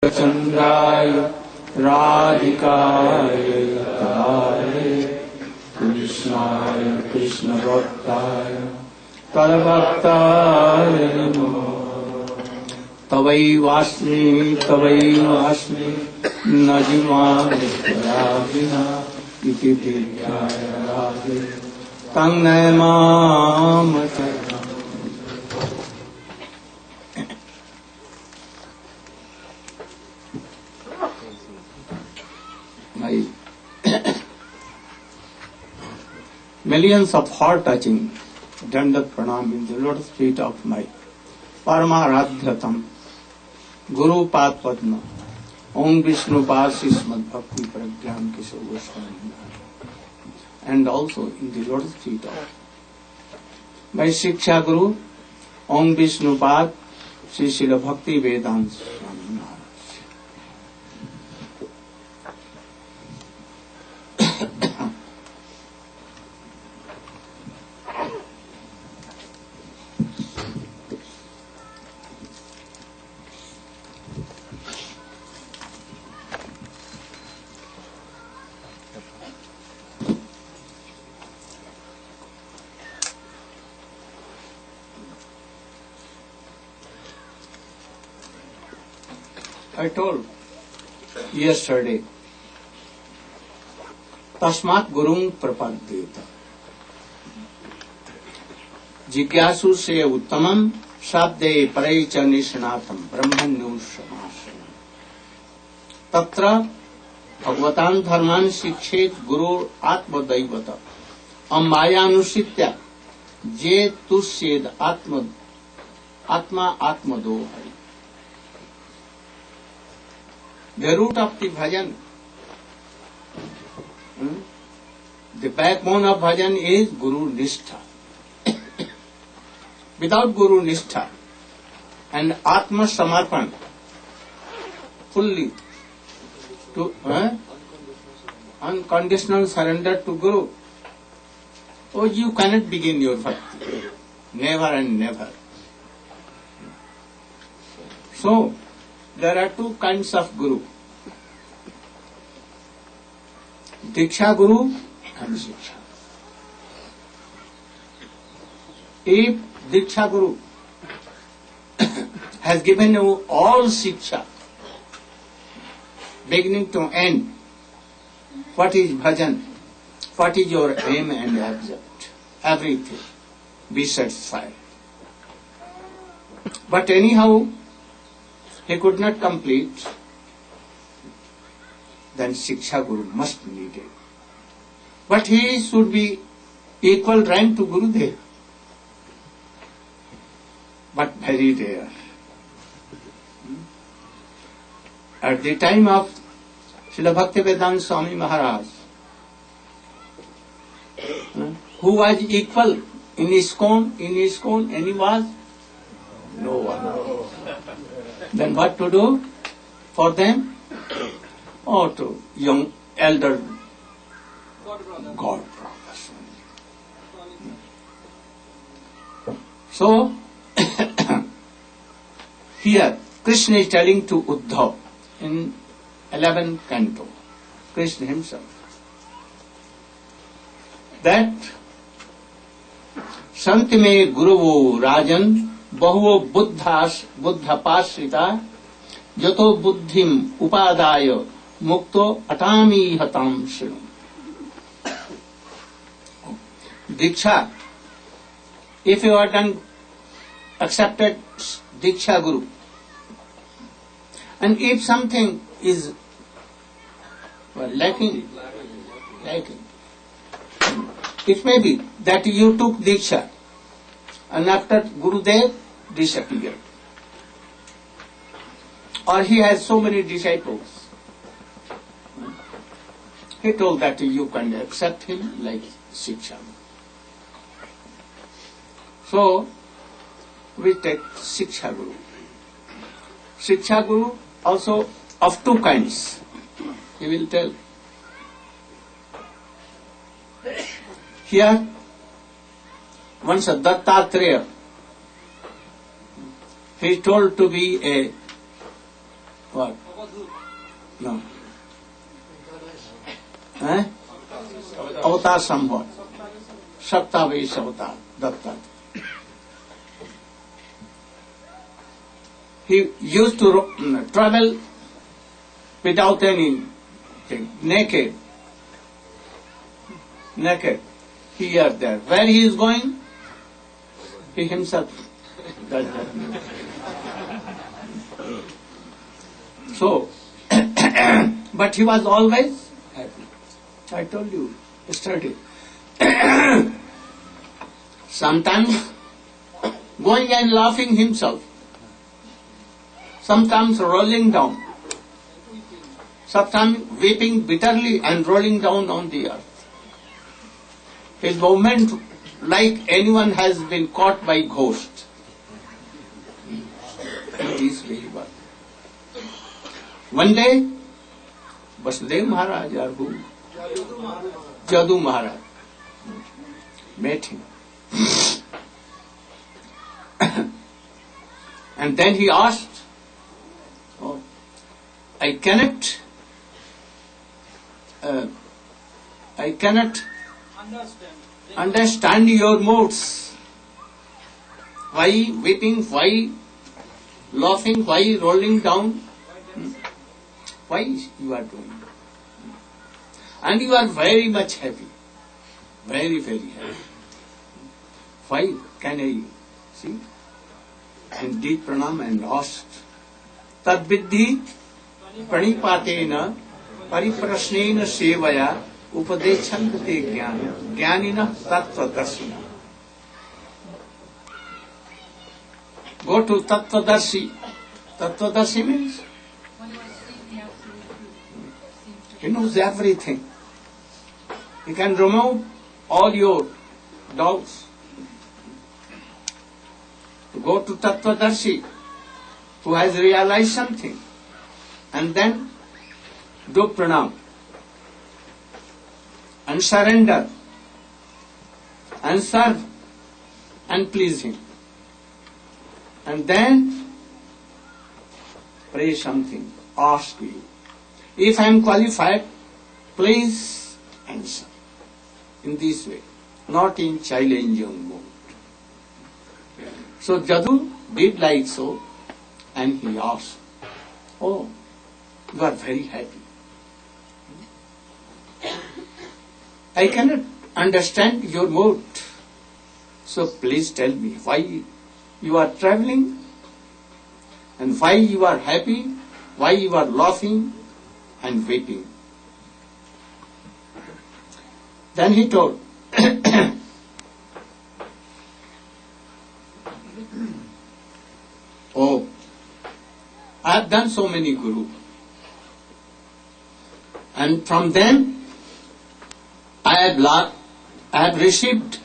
चंद्राय राधिकाय तारे कृष्णाय कृष्णभक्ताय तद्भक्ताय नमो। तवैवास्मि न जीवामि त्वया विना इति विद्याय राधे तं Namami. Millions of heart-touching dandat pranam in the lotus feet of my Paramaradhyatam Guru Pad Padma Om Vishnu Pasismad Bhakti Pragyan Kishore Goswami, and also in the lotus feet of my Shiksha Guru Om Vishnu Pad Sri Srila Bhakti Vedanta Swami Maharaj. I told yesterday, Tasmat Gurung Prapadyeta Jigyasu se uttamam Shabde Paraicha Nishanatham Brahmanyu Shamasana Tatra Bhagavatam Dharman Shikhet Guru Atma Daivata Ammayanusitya Je Tusyed Atma Dohari. The root of the bhajan, the backbone of bhajan is Guru Nishtha. Without Guru Nishtha and Atma Samarpan, fully to unconditional surrender to Guru, oh, you cannot begin your bhakti. Never and never. So, there are two kinds of Guru, Diksha Guru and Shiksha. If Diksha Guru has given you all Shiksha, beginning to end, what is bhajan, what is your aim and object, everything, be satisfied. But anyhow, he could not complete, then Shiksha Guru must be needed. But he should be equal rank to Gurudev. But very rare. At the time of Srila Bhaktivedanta Swami Maharaj, who was equal in ISKCON, any was? No one. Then what to do for them? Or to young elder God brothers. So, here Krishna is telling to Uddhav in 11th canto, Krishna himself, that Sant me Guruvo Rajan Bahuvo Buddha Pasrita Jato Buddhim Upadaya Mukto Atami Hatam Shinu. Diksha, if you are done, accepted Diksha Guru, and if something is lacking, it may be that you took Diksha and after Gurudev disappeared, or he has so many disciples. He told that you can accept him like Shiksha. So, we take Shiksha Guru. Shiksha Guru also of two kinds. He will tell. Here, once Dattatreya, he is told to be a what? No. Avatar Sambhav. Saptavesh Avatar. Datta. He used to travel without anything, naked. Naked. Here, there. Where he is going, he himself does that. So, but he was always happy. I told you yesterday. Sometimes going and laughing himself. Sometimes rolling down. Sometimes weeping bitterly and rolling down on the earth. His movement like anyone has been caught by ghost. This way he was. One day, Vasudev Maharaj or who? Jadu Maharaj met him. And then he asked, oh, I cannot understand your moods. Why weeping, why laughing, why rolling down? Why you are doing? And you are very much happy. Very, very happy. Why can I see? And did pranam and asked. Tad viddhi pranipatena pariprasnena sevaya upadechante jnana jnanina tattvadarshina. Go to tattvadarshi. Tattvadarshi means he knows everything. He can remove all your doubts. Go to Tattvadarshi, who has realized something, and then do pranam and surrender and serve and please him. And then pray something, ask you. If I am qualified, please answer in this way, not in challenging mode. So Jadu did like so, and he asked, oh, you are very happy. I cannot understand your mood. So please tell me why you are traveling and why you are happy, why you are laughing and weeping. Then he told, oh, I have done so many gurus, and from them I have received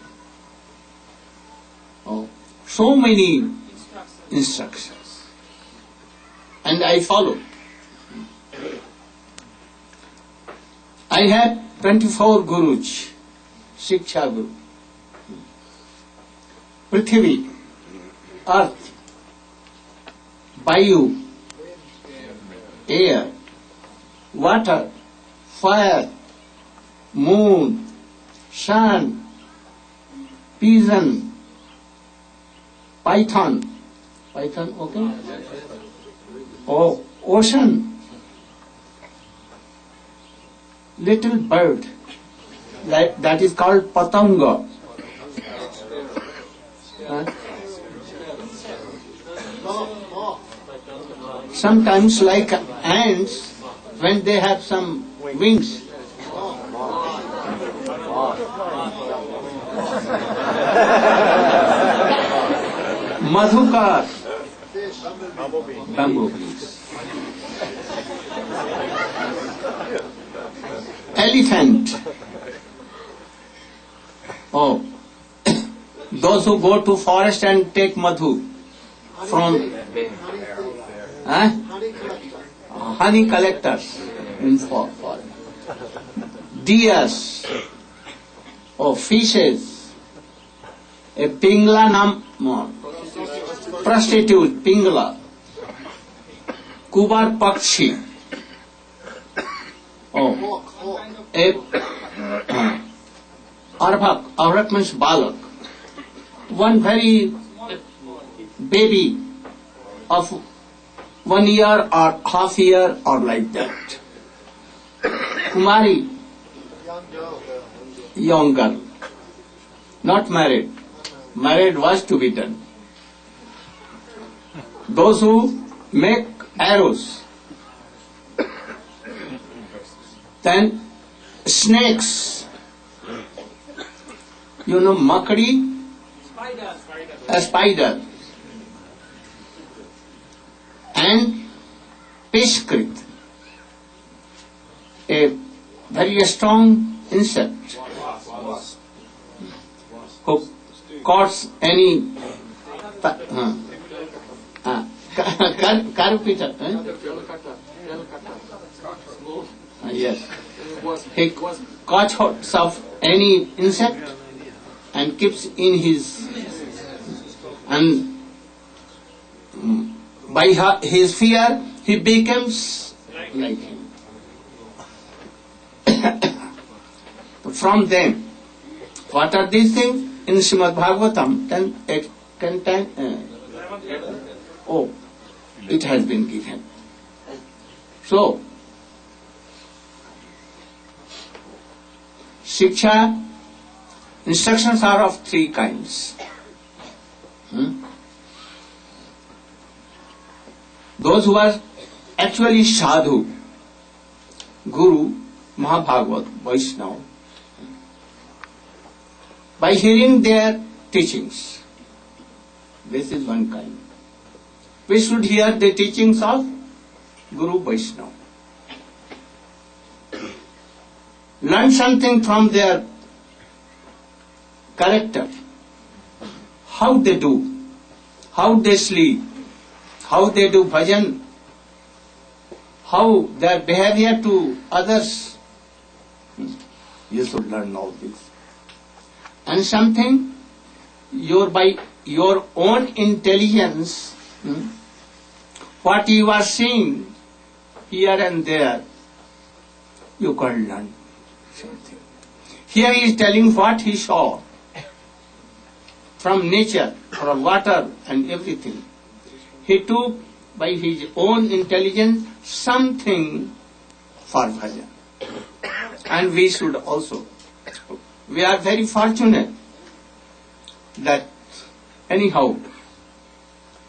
so many instructions, and I follow. I have 24 gurus, Shiksha Guru, Prithvi, Earth, Vayu, air, water, fire, moon, sun, pigeon, python, okay? Oh, ocean, little bird, like that is called patanga. Sometimes like ants, when they have some wings. Madhukar, bumblebees. Elephant. Oh, those who go to forest and take madhu from honey collectors in forest. Deers, or fishes. A pingla prostitute, pingla. Kubar Pakshi. Oh, Arvak means Balak. One very baby of 1 year or half year or like that. Kumari, young girl, not married. Married was to be done. Those who make arrows, then snakes, you know, makadi, a spider, and peshkrit, a very strong insect who caught any carpenter, yes, he caught hold of any insect and keeps in his, and by his fear he becomes like him. From them, what are these things? In Srimad Bhagavatam, it has been given. So, Shiksha, instructions are of 3 kinds. Those who are actually sadhu, Guru, Mahabhagavat, Vaishnava, by hearing their teachings, this is one kind. We should hear the teachings of Guru Vaishnava. Learn something from their character, how they do, how they sleep, how they do bhajan, how their behavior to others. You should learn all this. And something by your own intelligence, what you are seeing here and there, you can learn something. Here he is telling what he saw from nature, from water and everything. He took by his own intelligence something for bhajan. And we should also. We are very fortunate that anyhow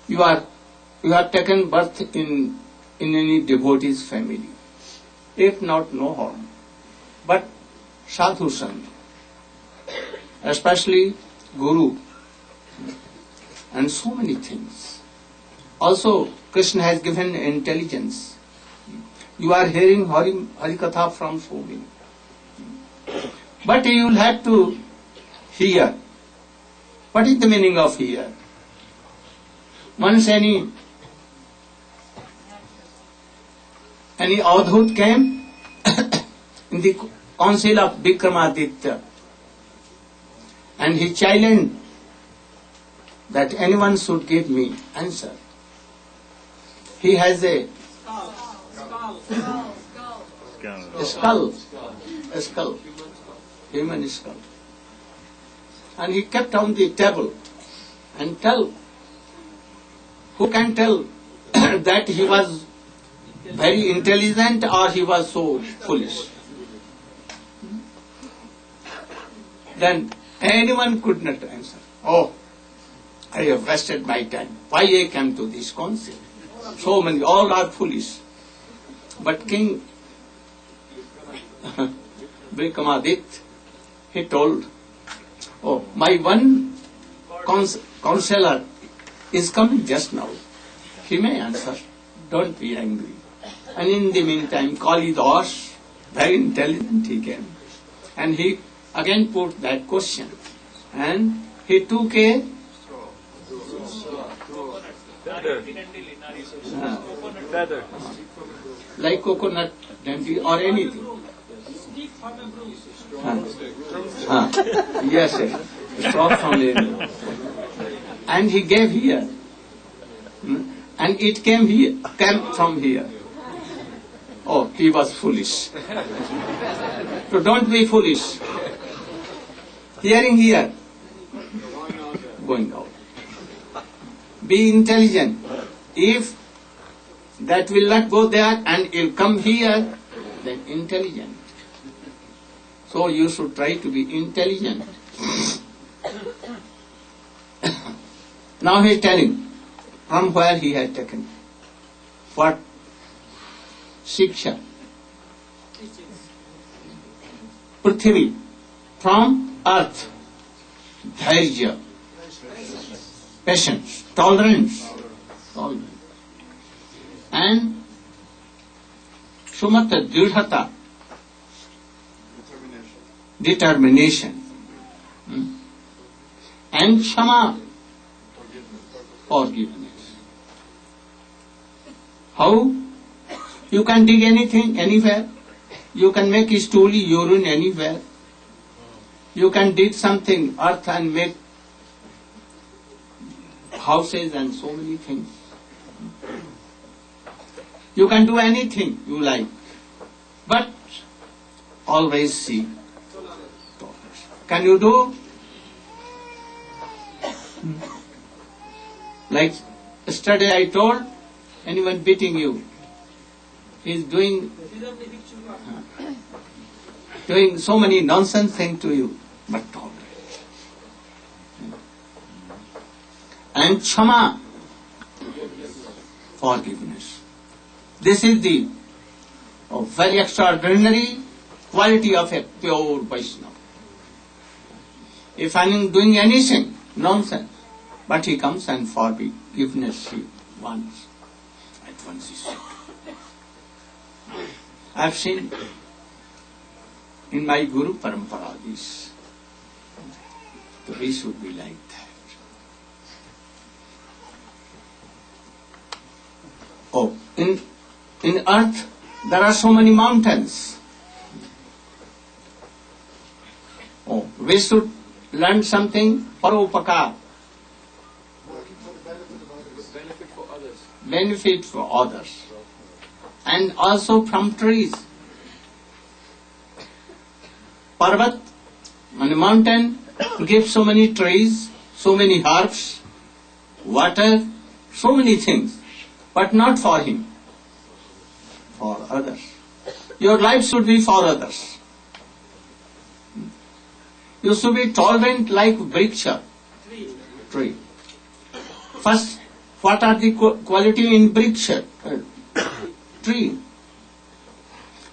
you have taken birth in any devotee's family. If not, no harm. But sadhu sant, especially Guru, and so many things. Also, Krishna has given intelligence. You are hearing Harikatha from so many. But you will have to hear. What is the meaning of hear? Once any Avadhut came in the council of Vikramaditya, and he challenged that anyone should give me answer. He has a skull, human skull. And he kept on the table and who can tell that he was very intelligent or he was so foolish? Then anyone could not answer. Oh, I have wasted my time. Why I came to this council? So many, all are foolish. But King Vikramaditya, he told, oh, my one counselor is coming just now. He may answer. Don't be angry. And in the meantime, Kalidas, very intelligent, he came. And he again put that question. And he took a feather, like coconut dandy or anything. Yes, straw from it. And he gave here. and it came from here. Oh, he was foolish. So don't be foolish. Hearing here, going out. Be intelligent. If that will not go there and it will come here, then intelligent. So you should try to be intelligent. Now he is telling from where he had taken. What? Shiksha. Prithvi. From earth. Dhairya. Patience. Tolerance. And Sumata Dridhata. Determination. And Kshama. Forgiveness. How? You can dig anything, anywhere. You can make a stool, urine anywhere. You can dig something, earth, and make houses and so many things. You can do anything you like. But always see. Can you do? Like yesterday I told, anyone beating you, he is doing so many nonsense things to you, but tolerate. And Kshama, forgiveness. This is the very extraordinary quality of a pure Vaishnava. If I am doing anything, nonsense, but he comes and forgiveness he wants. At once he said. I have seen in my Guru Parampara this. So we should be like that. Oh, in earth there are so many mountains. Oh, we should learn something for upakar. Benefit for others. And also from trees. Parvat, on a mountain, gives so many trees, so many herbs, water, so many things. But not for him. For others. Your life should be for others. You should be tolerant like vriksha, tree. First, what are the quality in vriksha, tree?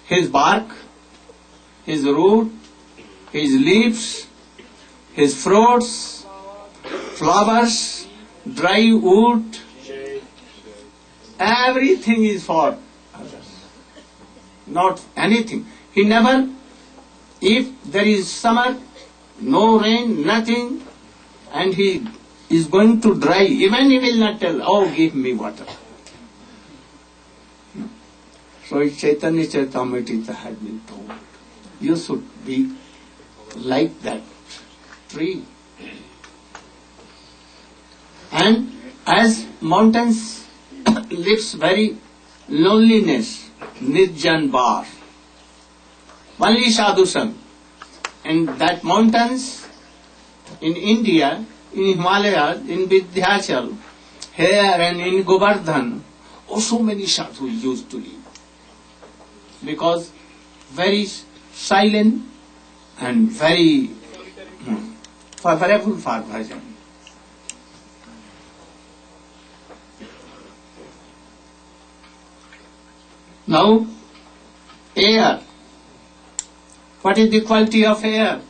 His bark, his root, his leaves, his fruits, flowers, dry wood, everything is for others. Not anything. He never, if there is summer, no rain, nothing, and he is going to dry, even he will not tell, oh, give me water. So Chaitanya Charitamrita has been told, you should be like that tree. And as mountains lives very loneliness, Nirjan Bar, only sadhu sang. And that mountains in India, in Himalayas, in Vindhyachal, here and in Govardhan, oh, so many sadhus used to live. Because very silent and very favorable for bhajan. Now, air. What is the quality of air?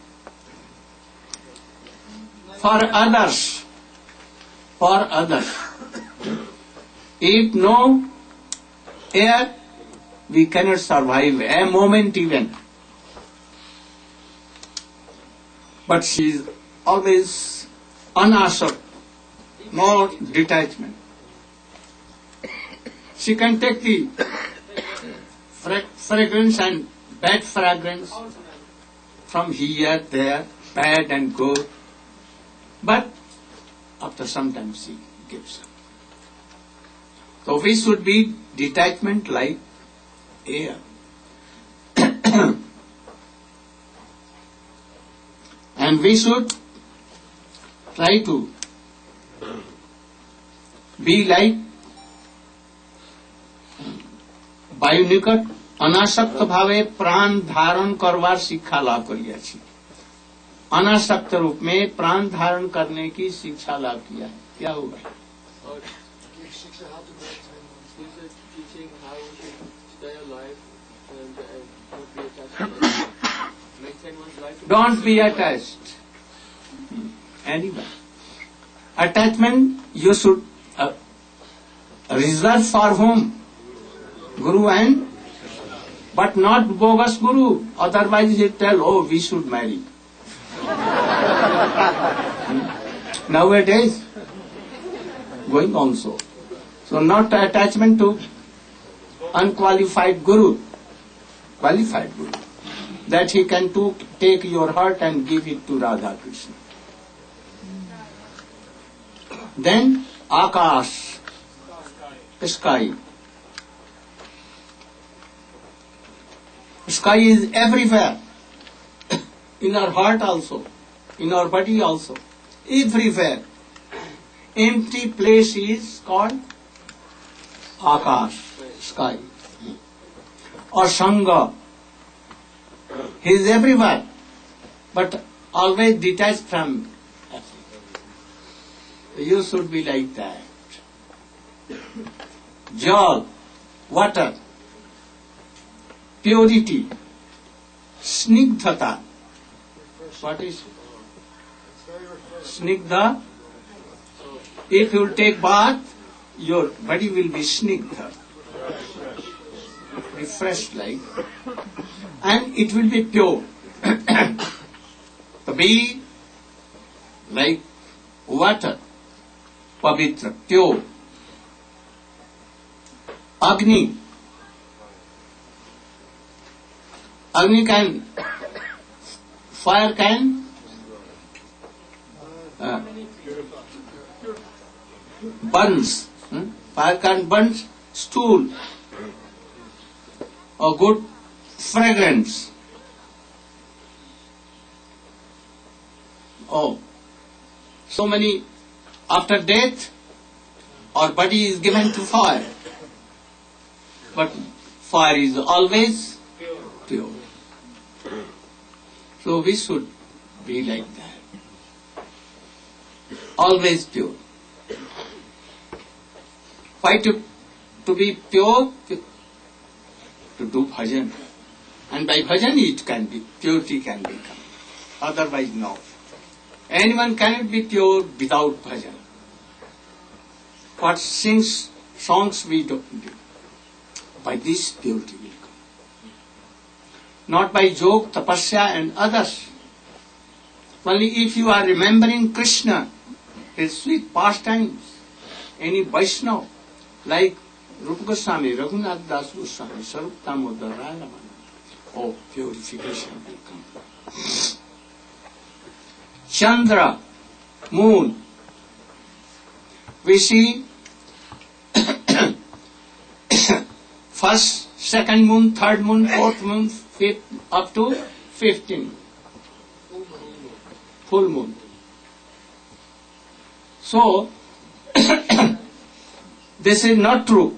For others. For others. If no air, we cannot survive a moment even. But she is always unasked, no detachment. She can take the fragrance and bad fragrance from here, there, bad and good. But after some time she gives up. So we should be detachment like air. And we should try to be like वायु निकट अनासक्त भावे प्राण धारण करवार शिक्षा लाभ करिए। अनासक्त रूप में प्राण धारण करने की शिक्षा लाभ किया है। क्या होगा? Don't be attached. Anyway, attachment you should reserve for whom? Guru and, but not bogus Guru. Otherwise he tell, oh, we should marry. Nowadays, going on so. So not attachment to unqualified Guru, qualified Guru. That he can take your heart and give it to Radha Krishna. Then Akash, sky. Sky is everywhere, in our heart also, in our body also, everywhere. Empty place is called Akash, sky. Or Sangha, he is everywhere, but always detached from everything. You should be like that. Jal, water, purity, snigdhata. What is snigdha? If you take bath, your body will be snigdha, refreshed like, and it will be pure. To be like water, pavitra, pure. Agni. Agni can, fire can burns. Fire can burn stool or good fragrance. Oh, so many, after death, our body is given to fire. But fire is always pure. So we should be like that. Always pure. Why to be pure? To do bhajan. And by bhajan it can be, purity can become. Otherwise no. Anyone cannot be pure without bhajan. What songs we do. By this purity will come. Not by jog, tapasya and others. Only if you are remembering Krishna, his sweet pastimes, any Vaishnava, like Rupa Goswami, Raghunath Das Goswami, Sarup Damodar, Radhamana, oh, purification will come. Chandra, moon, we see first, second moon, third moon, fourth moon, fifth, up to 15. Full moon. So, this is not true.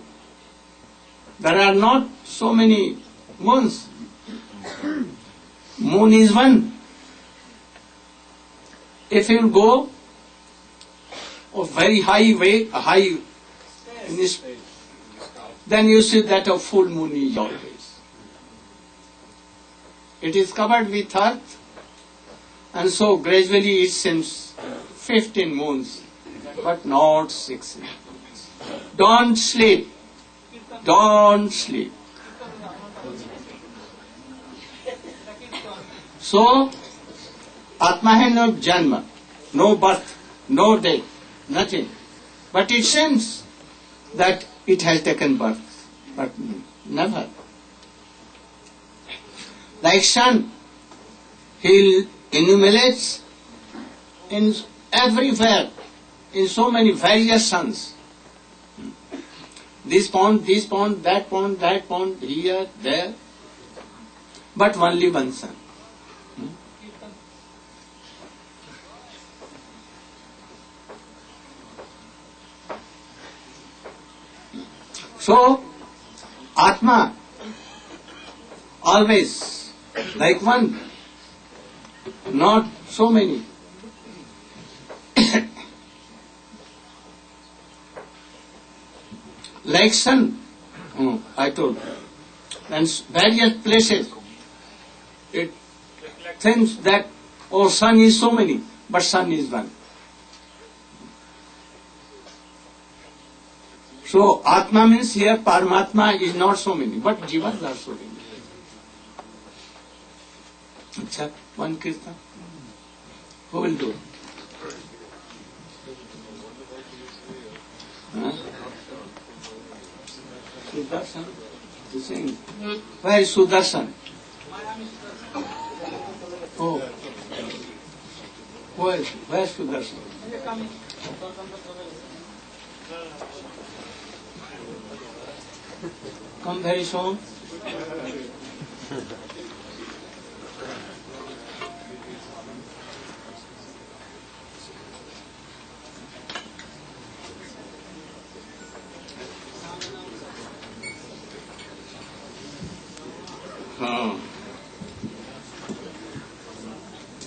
There are not so many moons. Moon is one. If you go a very high, then you see that a full moon is always. It is covered with earth, and so gradually it seems 15 moons, but not 6 moons. Don't sleep. Don't sleep. So, Atma has no janma, no birth, no death, nothing. But it seems that it has taken birth, but never. Like sun, he enumerates in everywhere, in so many various suns. this pond, that pond, here, there, but only one sun. So, Atma always like one, not so many. Like sun, I told, and various places, it thinks that, oh, sun is so many, but sun is one. So, Atma means here, Paramatma is not so many, but Jivas are so many. Achha, one kirtan. Who will do it? Huh? Sudarshan? You sing. Where is Sudarshan? Oh. Where is Sudarshan? Come very soon.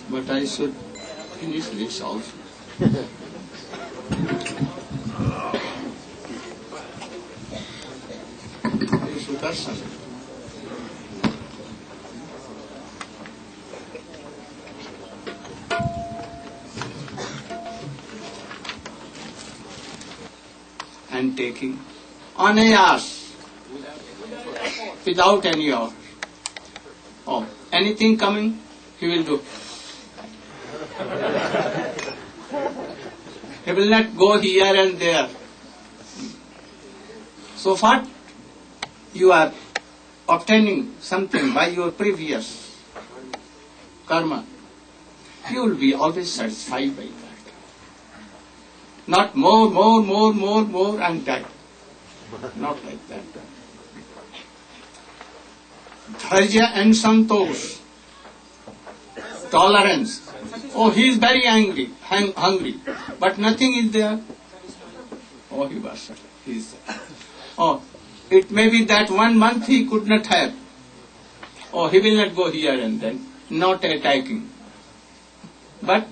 But I should finish this also. Sudarshan. And taking anayas, without any order. Oh, anything coming, he will do. He will not go here and there. So what? You are obtaining something by your previous karma. You will be always satisfied by that. Not more, and that. Not like that. Dharya and santosh. Tolerance. Oh, he is very angry, hungry, but nothing is there. Oh, he was. He is there. Oh, it may be that 1 month he could not have. Oh, he will not go here and then, not attacking. But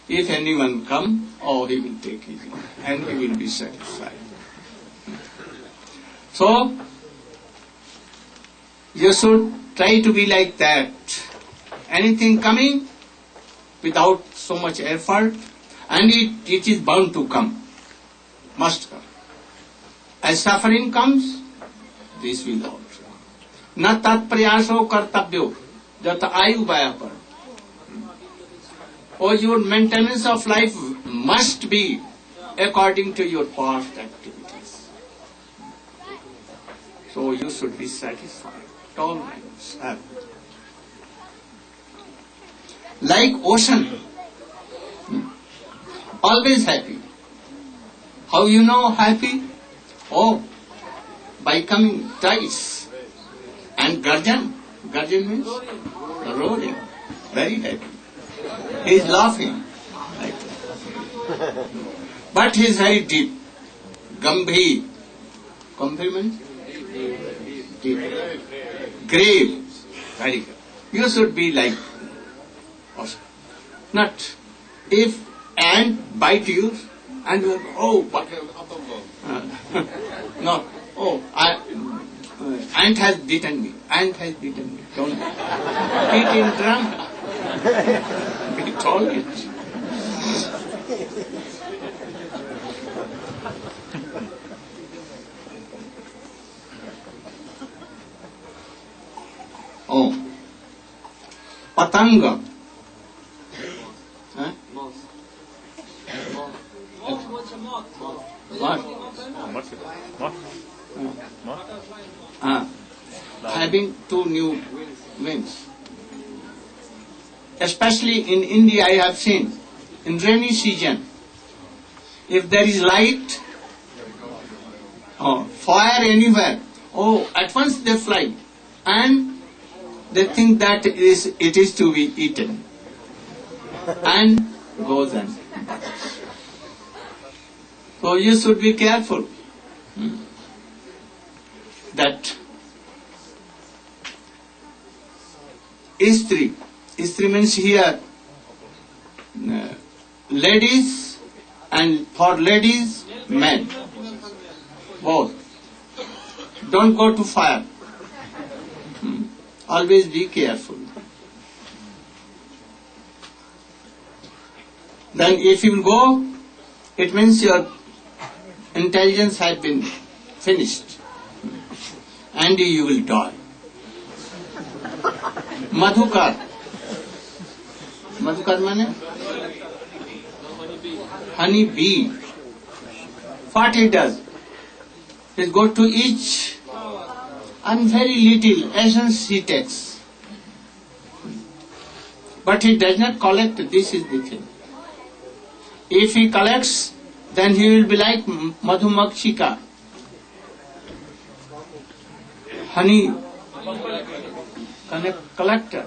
if anyone come, oh, he will take it and he will be satisfied. So, you should try to be like that. Anything coming without so much effort, and it is bound to come, must come. As suffering comes, this will also. Na tat prayaso kartabyo, jata ayu baya par. Or your maintenance of life must be according to your past activities. So you should be satisfied, tolerance, happy. Like ocean, always happy. How you know happy? Oh, by coming twice. And Garjan means roaring, very happy. He is laughing like that. But he is very deep. Gambhir. Gambhir means deep. Grave. Very good. You should be like ocean. Not if ant bite you and you oh, what? No. Oh, ant has beaten me. Ant has beaten me. Don't beat in drum. We told it. Oh, Patanga. Huh? What? Having 2 new wings. Especially in India, I have seen, in rainy season, if there is light, fire anywhere, oh, at once they fly, and they think that it is to be eaten, and goes and dies. So you should be careful that Istri means here ladies, and for ladies, men, both. Don't go to fire. Always be careful. Then if you go, it means your intelligence has been finished and you will die. Madhukar. Madhukar means honey bee. What he does is go to each and very little essence he takes. But he does not collect, this is the thing. If he collects, then he will be like Madhumakshika, honey collector.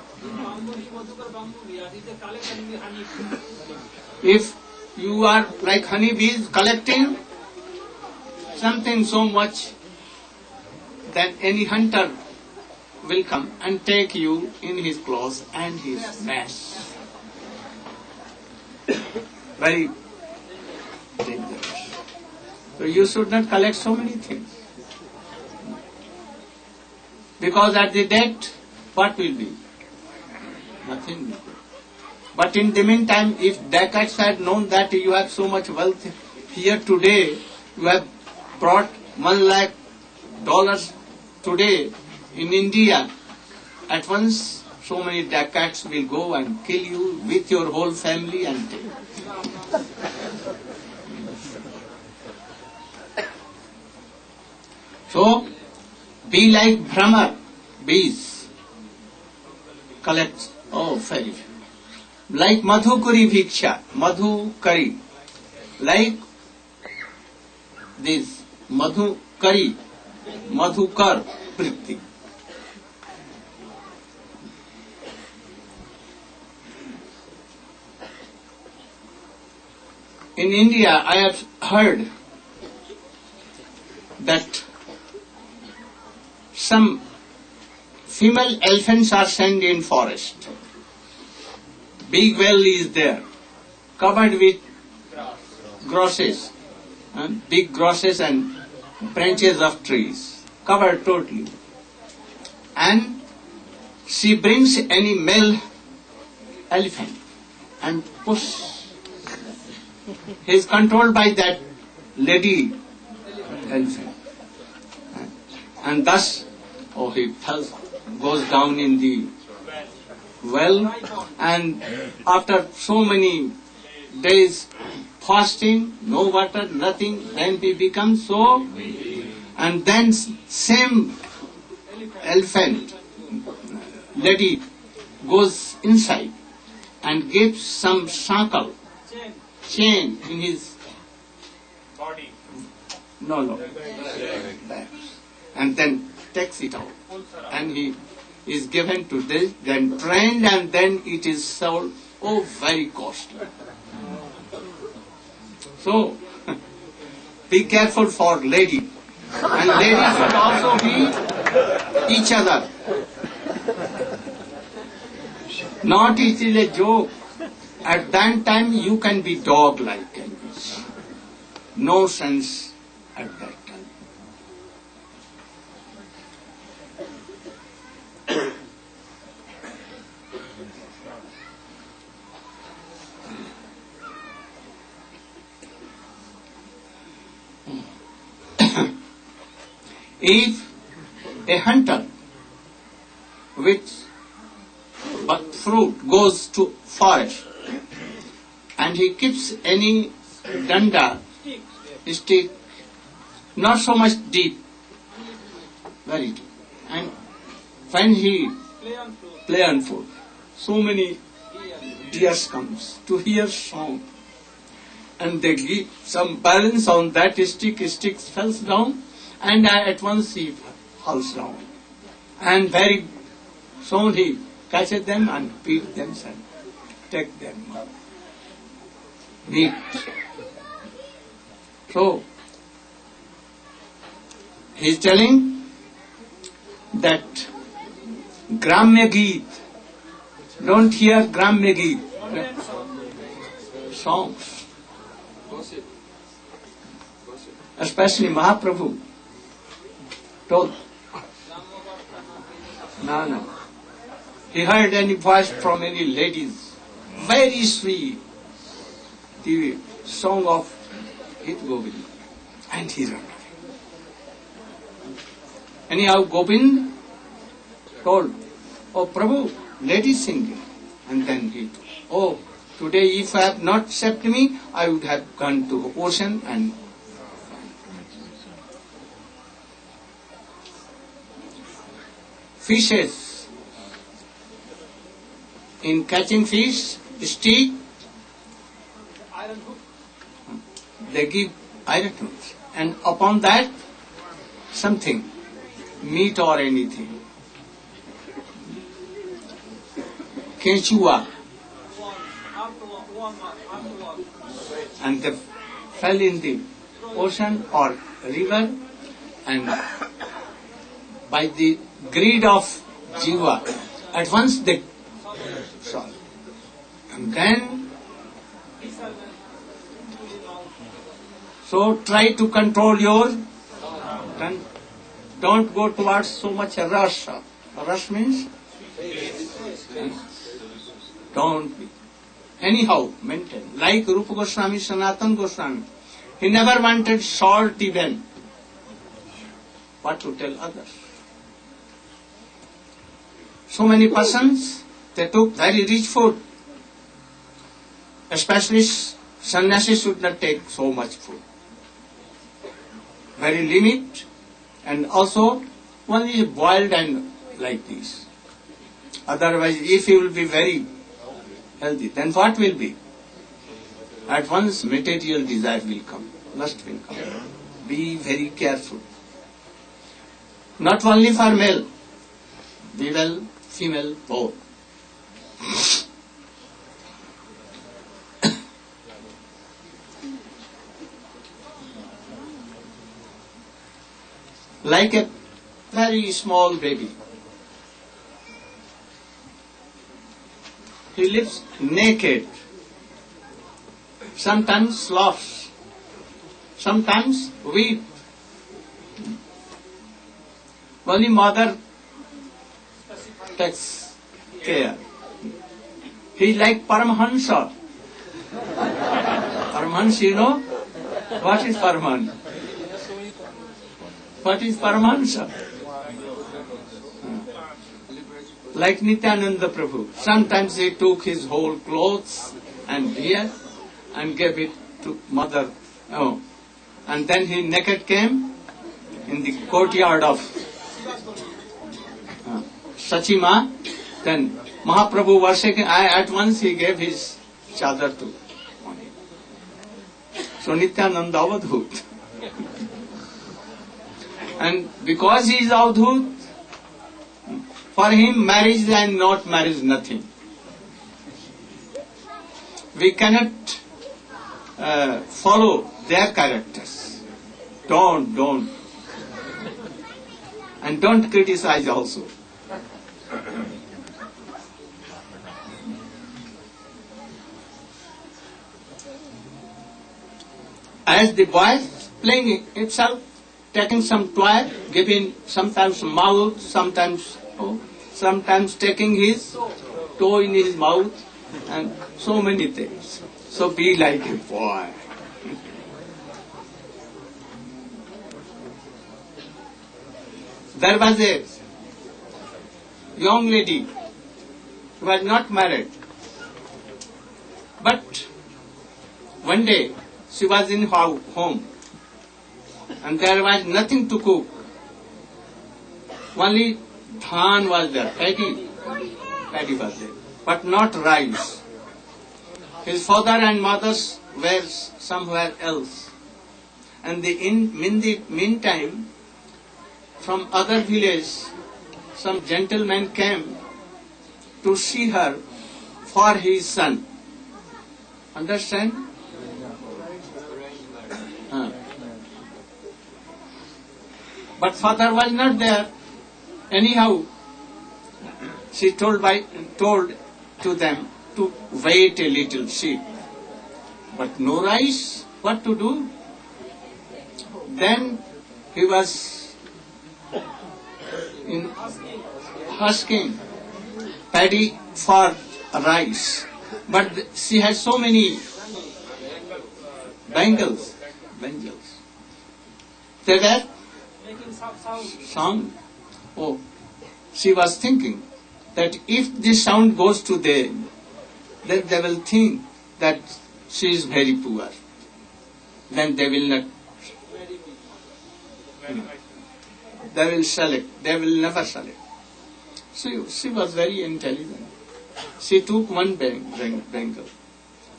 If you are like honeybees collecting something so much, then any hunter will come and take you in his claws and his nest. Very dangerous. So you should not collect so many things. Because at the death, what will be? Nothing will be. But in the meantime, if Dacoits had known that you have so much wealth here today, you have brought $1 lakh today in India, at once so many Dacoits will go and kill you with your whole family and take. So, be like Brahma, bees, collect, oh, very few. Like Madhukari Bhiksha, Madhukari, like this Madhukari, Madhukar Vritti. In India, I have heard that some female elephants are sent in forest. Big well is there, covered with grasses, big grasses and branches of trees, covered totally. And she brings any male elephant and push. He is controlled by that lady elephant. And thus, oh, he goes down in the well, and after so many days fasting, no water, nothing, then he becomes so, and then same elephant lady goes inside and gives some shankle, chain in his body, back, and then takes it out, and he is given to this, then trained, and then it is sold. Oh, very costly. So, be careful for lady. And ladies should also be each other. Not it is a joke. At that time you can be dog-like. No sense at that time. If a hunter with fruit goes to forest and he keeps any danda, stick, not so much deep, very deep, and when he play on flute, so many deers comes to hear song, and they give some balance on that stick falls down, and at once he falls down. And very soon he catches them and beats them and takes them meat. So, he is telling that Gramya Geet, don't hear Gramya Geet, songs, especially Mahaprabhu told, no. He heard any voice from any ladies, very sweet, the song of Git Govind, and he ran away. Anyhow, Govind told, oh Prabhu, ladies singing. And then he told, oh, today if I have not accepted me, I would have gone to the ocean and fishes. In catching fish, stick, they give iron hooks, and upon that something, meat or anything. Kenchua. And they fell in the ocean or river, and by the greed of Jiva, at once they saw. And then, so try to control your, don't go towards so much rush. Rush means, don't be. Anyhow, maintain. Like Rupa Goswami, Sanatana Goswami, he never wanted salt even. What to tell others? So many persons, they took very rich food. Especially sannyasis should not take so much food. Very limit, and also one is boiled and like this. Otherwise, if he will be very healthy, then what will be? At once material desire will come, lust will come. Be very careful. Not only for male, be well, female, both. Like a very small baby. He lives naked, sometimes sloughs, sometimes weep. Only mother takes care. He like Paramahansa. Paramahansa, you know? What is Paramahansa? What is Paramahansa? Like Nityananda Prabhu. Sometimes he took his whole clothes and beard and gave it to mother. Oh. And then he naked came in the courtyard of Sachima. Then Mahaprabhu worshipping, at once he gave his chadar to him. So Nityananda Avadhut. And because he is Avadhut, for him marriage and not marriage nothing. We cannot follow their characters. Don't. And don't criticize also. As the boy playing itself, taking some toy, giving sometimes mouth, sometimes taking his toe in his mouth, and so many things. So be like a boy. There was a young lady who was not married, but one day she was in her home and there was nothing to cook. Only dhan was there, paddy was there, but not rice. His father and mother were somewhere else. And in the meantime, from other village, some gentleman came to see her for his son. Understand? But father was not there. Anyhow, she told to them to wait a little, see. But no rice, what to do? Then he was husking paddy for rice. But she had so many bangles. They were making sound. Oh, she was thinking that if this sound goes to them, then they will think that she is very poor. Then they will not. They will sell it. They will never sell it. She was very intelligent. She took one bangle,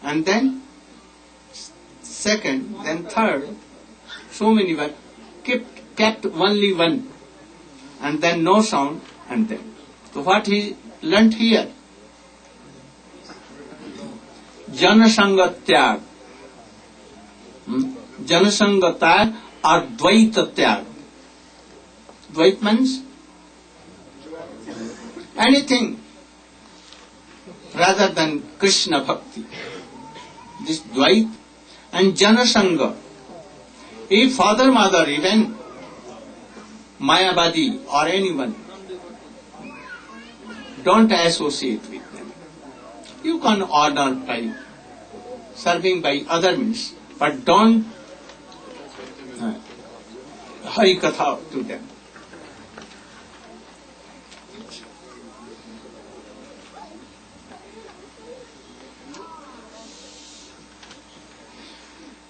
and then second, then third. So many were kept only one, and then no sound, and then. So what he learnt here? Janasanga tyag. Janasanga tyag or Dvaita tyag. Dvait means anything rather than Krishna bhakti. This Dvait and Janasanga. If father, mother, even Mayavadi or anyone, don't associate with them. You can order by serving by other means, but don't Hari Katha to them.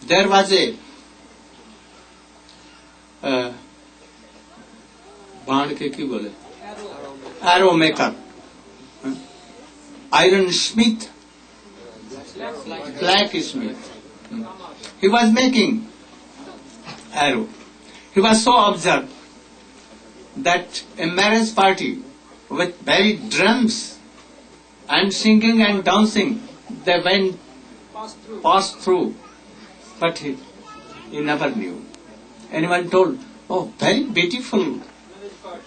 There was a बाण के की बोले arrow maker, iron smith, blacksmith. He was making arrow. He was so observed that a marriage party with very drums and singing and dancing, they passed through, but he never knew. Anyone told, oh, very beautiful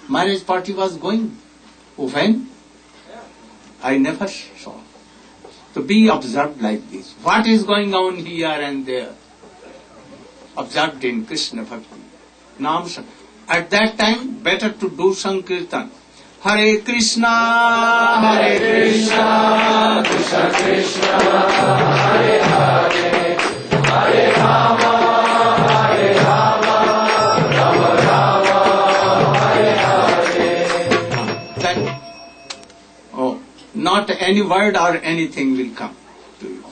marriage party was going. Oh, when? I never saw. To be observed like this. What is going on here and there? Observed in Krishna Bhakti. Nam. At that time, better to do Sankirtan. Hare Krishna, Krishna Krishna, Hare Hare, Hare Rama, Hare Rama, Rama Rama, Hare Hare. Then, not any word or anything will come to you.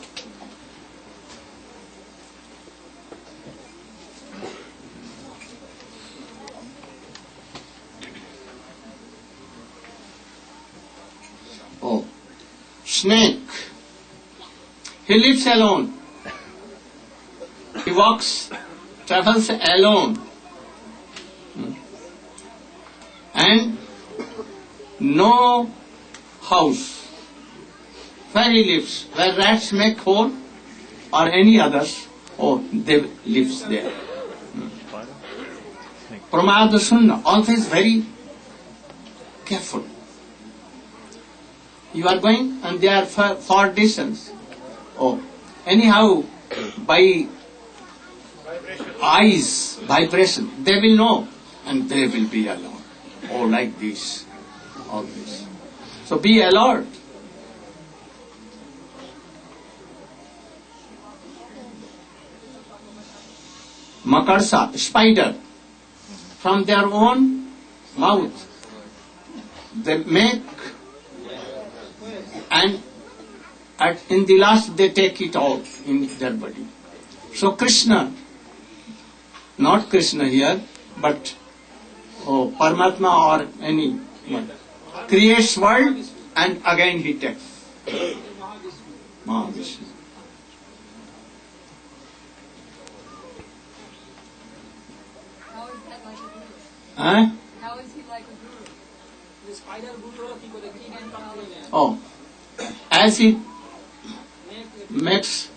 Oh, snake. He lives alone. He walks, travels alone. And no house. Where he lives, where rats make hole or any others, they lives there. Pramada Sunna, always very careful. You are going and they are far distance. Anyhow, by eyes, vibration, they will know and they will be alone. Like this, always. So be alert. Makarsa, spider, from their own mouth, they make, and in the last they take it all in their body. So Krishna, not Krishna here, but Paramatma or any one, creates world and again he takes. Mahavishnu. Huh? Oh, as he makes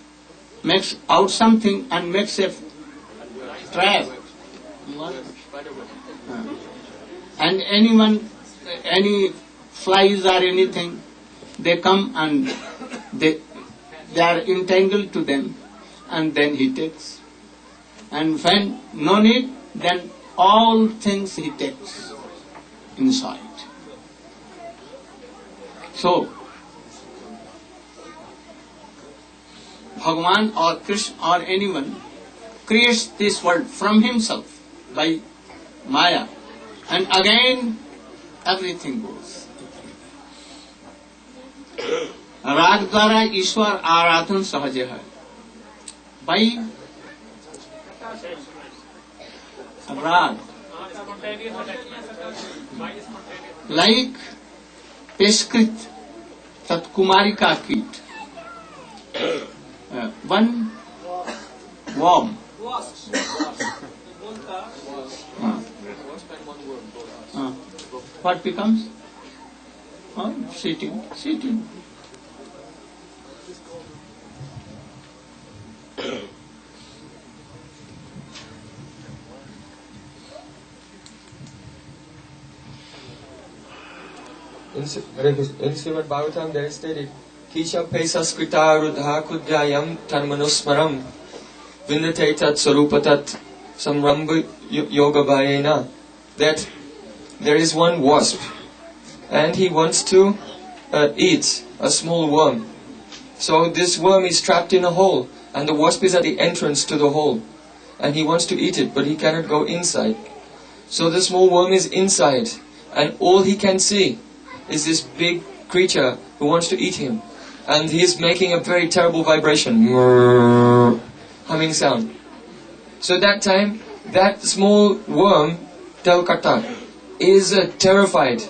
out something and makes a trap. And any flies or anything, they come and they are entangled to them, and then he takes. And when no need, then all things he takes inside. So, Bhagavan or Krishna or anyone creates this world from himself by Maya, and again everything goes. राग द्वारा ईश्वर आराधन सहज है. By rag, like Peshkrit, Tatkumarika kit, one worm. What becomes? Sitting. In Srimad Bhagavatam there is stated, Kisha Pesas Krita Rudha Kudyayam Tanmanusmaram Vindate Tat Sarupatat Samramba Yoga Bhayena, that there is one wasp and he wants to eat a small worm. So this worm is trapped in a hole and the wasp is at the entrance to the hole and he wants to eat it, but he cannot go inside. So the small worm is inside and all he can see is this big creature who wants to eat him, and he is making a very terrible vibration, humming sound. So that time, that small worm, Telkata, is terrified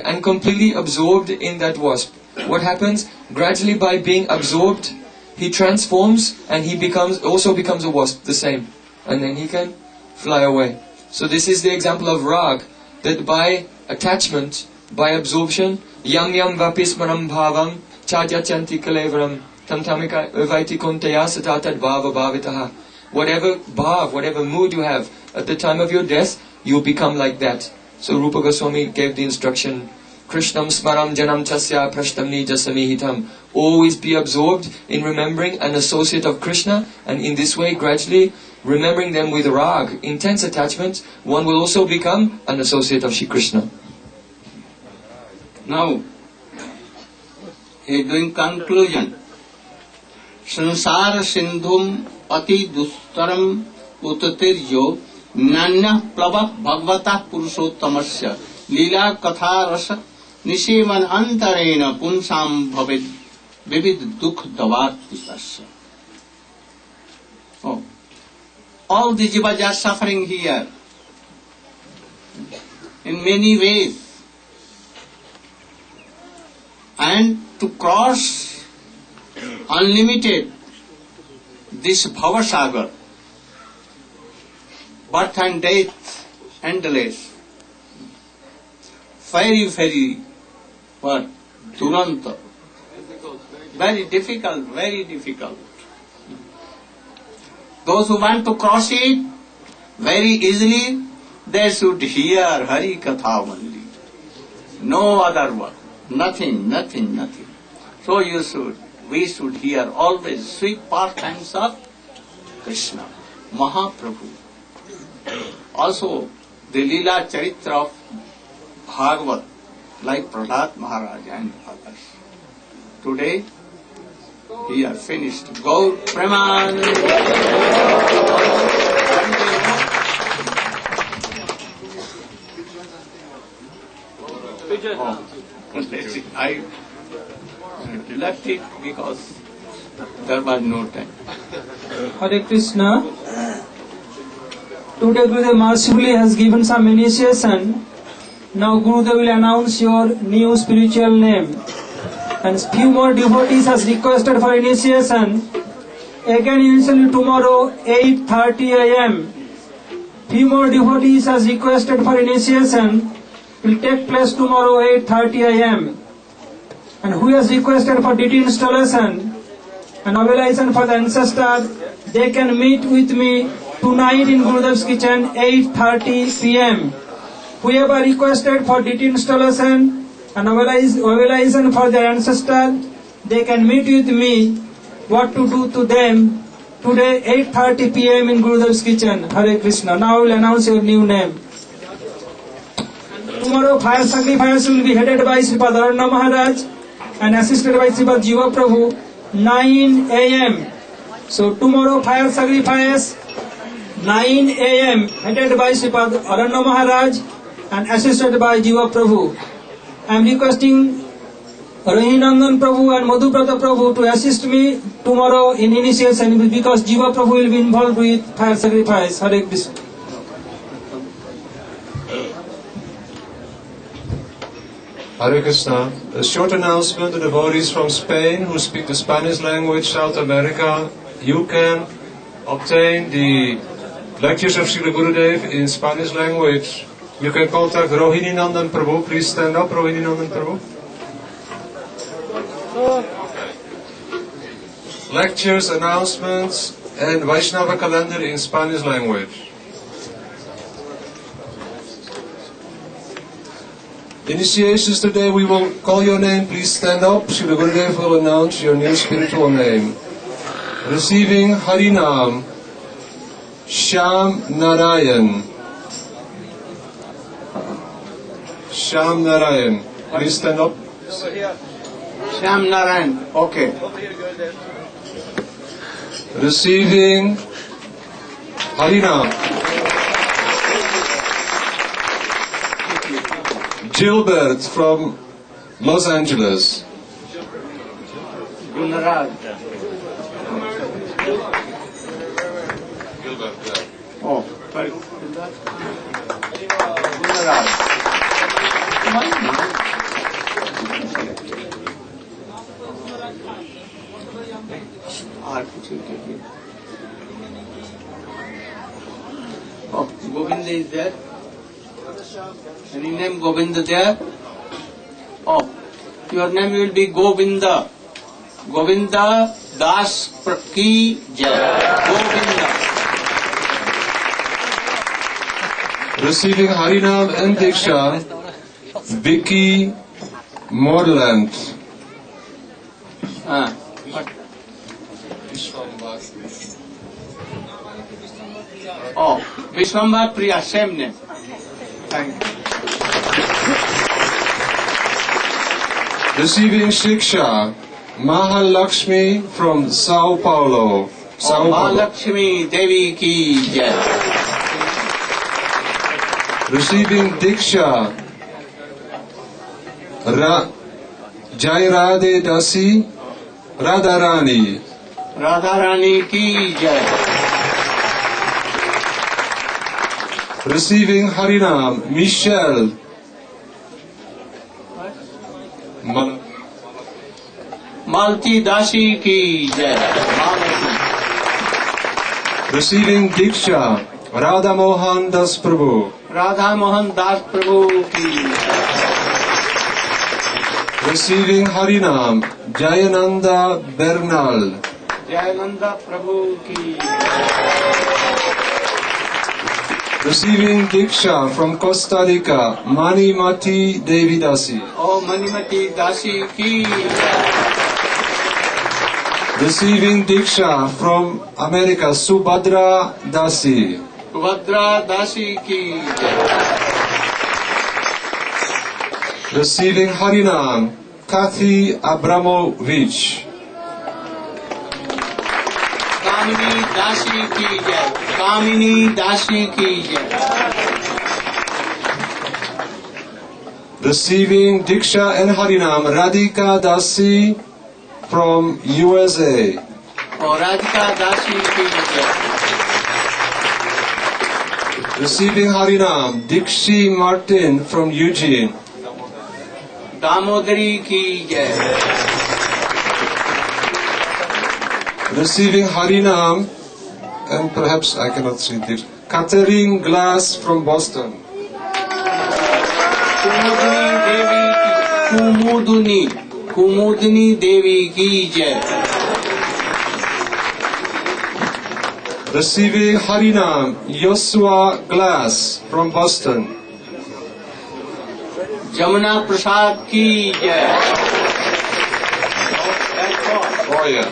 and completely absorbed in that wasp. What happens? Gradually, by being absorbed, he transforms and he also becomes a wasp, the same, and then he can fly away. So this is the example of rag, that by attachment, by absorption, yam vapismaram bhavam chajachanti kalevaram tamtamika vaiti kuntaya satatad bhava bhavitaha. Whatever bhav, whatever mood you have at the time of your death, you become like that. So Rupa Goswami gave the instruction, Krishnam smaram janam chasya prashtam nijasamihitam. Always be absorbed in remembering an associate of Krishna, and in this way gradually remembering them with rag, intense attachment, one will also become an associate of Shri Krishna. Now, he is doing conclusion. Sansara sindhum ati dustaram utatiryo nanya plava bhagavata purushottamasya lila katha rasa nishevan antarena punsam bhavid vivid dukh davat pisasya. Oh. All the jivas are suffering here in many ways. And to cross unlimited this bhavasagar, birth and death, endless, very, what? Duranta. Very difficult. Those who want to cross it very easily, they should hear Hari Katha only. No other word. Nothing. So we should hear always sweet pastimes of Krishna, Mahaprabhu. Also, the Leela Charitra of Bhagavat, like Prahlad Maharaj and others. Today, we are finished. Gaur Premanand. I left it because there was no time. Hare Krishna. Today Gurudev mercifully has given some initiation. Now Gurudev will announce your new spiritual name. And few more devotees has requested for initiation. Again initially tomorrow 8:30 a.m. Few more devotees has requested for initiation. will take place tomorrow 8:30 a.m. And who has requested for DT installation and mobilization for the ancestor, they can meet with me tonight in Gurudev's kitchen 8:30 p.m. Whoever requested for DT installation and mobilization for their ancestor, they can meet with me what to do to them today 8:30 p.m. in Gurudev's kitchen. Hare Krishna. Now I will announce your new name. Tomorrow fire sacrifice will be headed by Sripad Aranya Maharaj and assisted by Sripad Jiva Prabhu 9 a.m. So tomorrow fire sacrifice 9 a.m. headed by Sripad Aranya Maharaj and assisted by Jiva Prabhu. I am requesting Rohinandan Prabhu and Madhubrata Prabhu to assist me tomorrow in initiation because Jiva Prabhu will be involved with fire sacrifice. Hare Krishna. Hare Krishna. A short announcement to the devotees from Spain who speak the Spanish language, South America. You can obtain the lectures of Srila Gurudev in Spanish language. You can contact Rohini Nandan Prabhu. Please stand up, Rohini Nandan Prabhu. Lectures, announcements, and Vaishnava calendar in Spanish language. Initiations today, we will call your name. Please stand up. Srila Gurudev will announce your new spiritual name. Receiving Harinam, Sham Narayan. Sham Narayan. Please stand up. Sham Narayan. Okay. Receiving Harinam, Gilbert from Los Angeles. Gunaraj. Gilbert, yeah. Oh, sorry. Gunaraj. Oh, Govinda is there. Any name Govinda there? Oh, your name will be Govinda. Govinda Das Ki Jai. Govinda. Receiving Harinam and Diksha, Vicky Moreland. Oh, Vishwambar Priya, same name. Thank you. Receiving Shiksha, Mahalakshmi from Sao Paulo. Sao Paulo. Mahalakshmi Devi Ki Jai. Receiving Diksha, Jai Radhe Dasi, Radharani. Radharani Ki Jai. Receiving Harinam, Michelle. Malti Dashi Ki Jai. Receiving Diksha, Radha Mohan Das Prabhu. Radha Mohan Das Prabhu Ki Jai. Receiving Harinam, Jayananda Bernal. Jayananda Prabhu Ki Jai. Receiving Diksha from Costa Rica, Mani Mati Devi Dasi. Oh, Manimati Dashi Ki Jai. Receiving Diksha from America, Subhadra Dasi. Subhadra Dashi Ki Jai. Receiving Harinam, Kathy Abramovich. Kamini Dashi Ki Jai. Kamini Dashi Ki Jai. Receiving Diksha and Harinam, Radhika Dasi from USA. Oh, Radhika Dashi Ki Jai. Receiving Harinam, Dikshi Martin from Eugene. Damodari Ki Jai. Receiving Harinam, and perhaps I cannot see this, Catherine Glass from Boston. कुमुदनी देवी की जय। Receiving Harinam, Joshua Glass from Boston. Jamuna Prasad की जय। Oh yeah.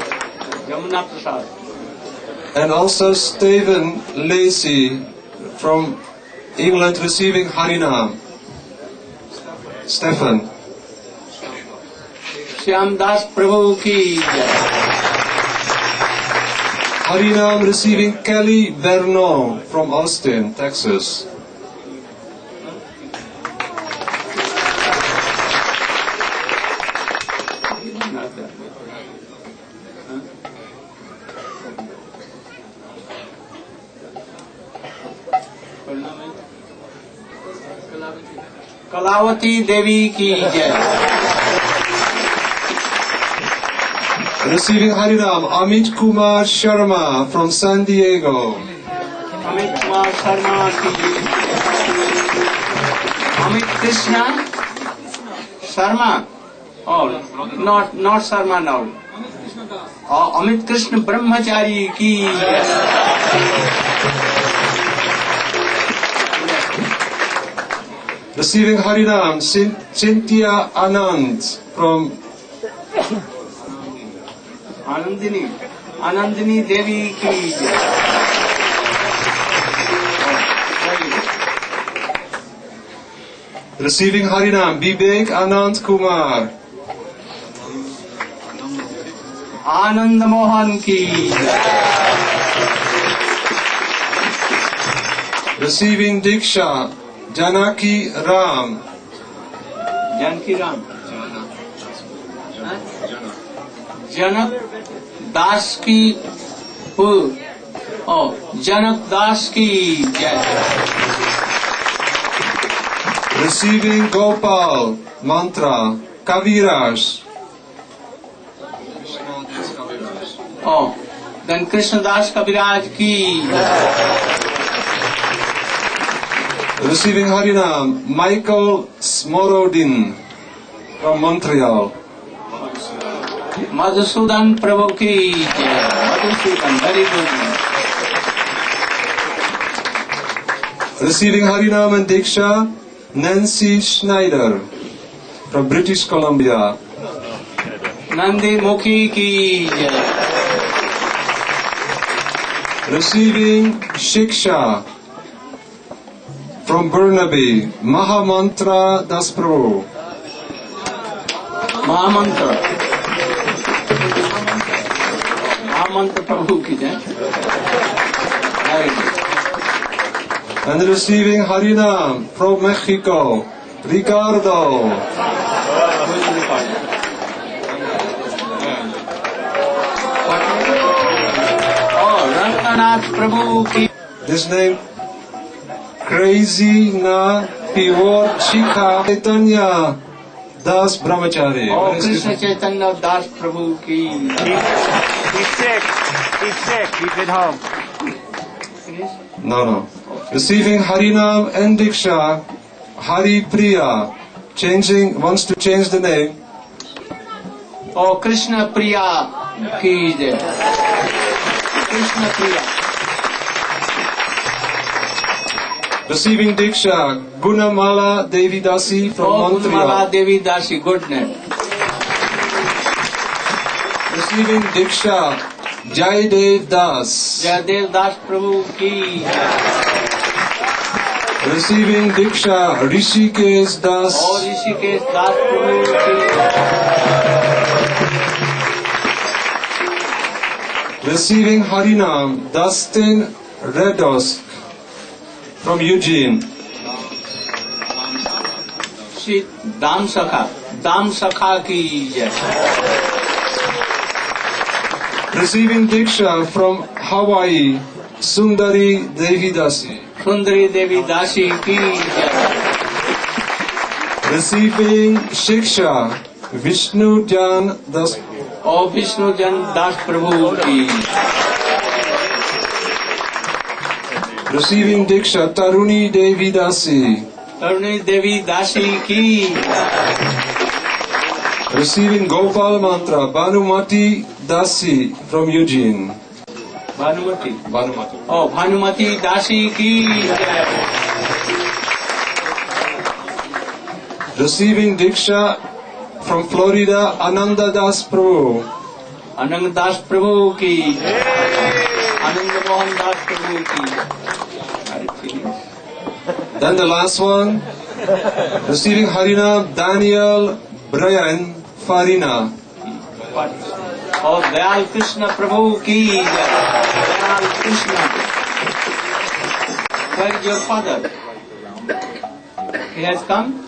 Jamuna Prasad. And also Stephen Lacey from England receiving Harinam. Stephen. Shyamdas प्रभु की जय। Harinam receiving Kelly Vernon from Austin, Texas. Kalavati देवी की जय। Receiving Harinam, Amit Kumar Sharma from San Diego. Amit Kumar Sharma की अमित कृष्णा शर्मा और not Sharma now और अमित कृष्ण ब्रह्मचारी की Receiving Harinam, Cynthia Anand from Anandini देवी की जय। Receiving Harinam, Vivek Anand Kumar. Anand Mohan की Receiving Diksha, Janaki Ram. Janaki Ram जनक दास की जनक दास की जय। Receiving Gopal Mantra, Kaviraj. धन कृष्णदास कविराज की Receiving Harinam, Michael Smorodin from Montreal. Madhusudan प्रभु की जय। Madhusudan very good. Receiving Harinam and Diksha, Nancy Schneider from British Columbia. Nandi मुखी की जय। Receiving Shiksha from Burnaby, Mahamantra Das Prabhu. महामंत्र प्रभु की जय। And receiving Harinam from Mexico, Ricardo. Ranganath प्रभु की This name, Crazy Na Pure Chika Chaitanya Das Brahmachari. और कृष्ण चैतन्य दास प्रभु की He's sick. He's at home. No. Receiving Harinam and Diksha, Hari Priya, wants to change the name. और कृष्ण प्रिया की जय। कृष्ण प्रिया। Receiving Diksha, Gunamala Devidasi from Montreal. Gunamala Devi Dasi good name. Receiving Diksha, Jaydev Das. Jaydev Das Prabhu की Receiving Diksha, Rishikesh Das. और ऋषिकेश दास प्रभु की Receiving Harinam, Dustin Redosk from Eugene. Shri दाम सखा की जय। Receiving Diksha from Hawaii, Sundari Devidasi. सुंदरी देवी दासी की जय। Receiving Shiksha, Vishnu Jan Das. और विष्णु जन दास प्रभु की Receiving Diksha, Taruni Devidasi. तरुणी देवी दासी की Receiving Gopal mantra, Bhanumati Dasi from Eugene. Bhanumati. Bhanumati. Oh, Bhanumati Dasi ki jai. Receiving Diksha from Florida, Ananda Das Prabhu. Anand Das Prabhu ki jai. Anand Mohan Das Prabhu ki jai. Then the last one, receiving Harinam, Daniel Brian Farina. और दयाल कृष्ण प्रभु की जय. Dayal Krishna. Where is your father? He has come.